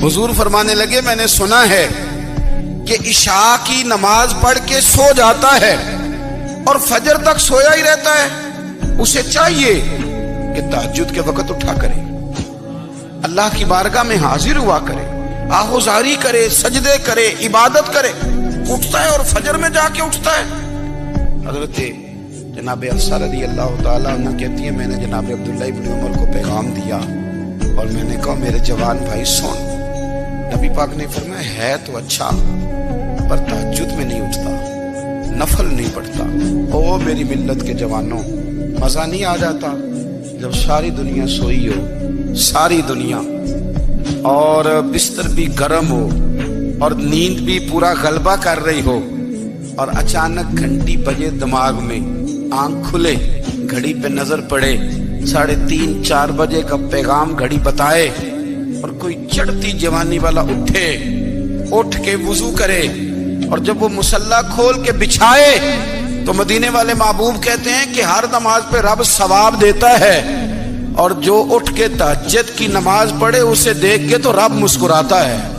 हुजूर फरमाने लगे, मैंने सुना है कि इशा की नमाज पढ़ के सो जाता है और फजर तक सोया ही रहता है। उसे चाहिए कि तहज्जुद के वक्त उठा करे, अल्लाह की बारगाह में हाजिर हुआ करे, आहुजारी करे, सजदे करे, इबादत करे। उठता है और फजर में जाके उठता है। हजरत जनाब हफ्सा रज़ी अल्लाह ताला अन्हा कहती है, मैंने जनाब अब्दुल्लाह इब्न उमर को पैगाम दिया और मैंने कहा, मेरे जवान भाई सुन। नबी पाक ने फरमाया, है तो अच्छा पर तहज्जुद में नहीं उठता, नफल नहीं पढ़ता। ओ मेरी मिल्लत के जवानों, मजा नहीं आ जाता जब सारी दुनिया सोई हो, सारी दुनिया, और बिस्तर भी गर्म हो और नींद भी पूरा गलबा कर रही हो, और अचानक घंटी बजे दिमाग में, आंख खुले, घड़ी पे नजर पड़े, 3:30-4 बजे का पैगाम घड़ी बताए, और कोई चढ़ती जवानी वाला उठ के वुजू करे, और जब वो मुसल्ला खोल के बिछाए तो मदीने वाले महबूब कहते हैं कि हर नमाज पे रब सवाब देता है, और जो उठ के तहज्जुद की नमाज पढ़े उसे देख के तो रब मुस्कुराता है।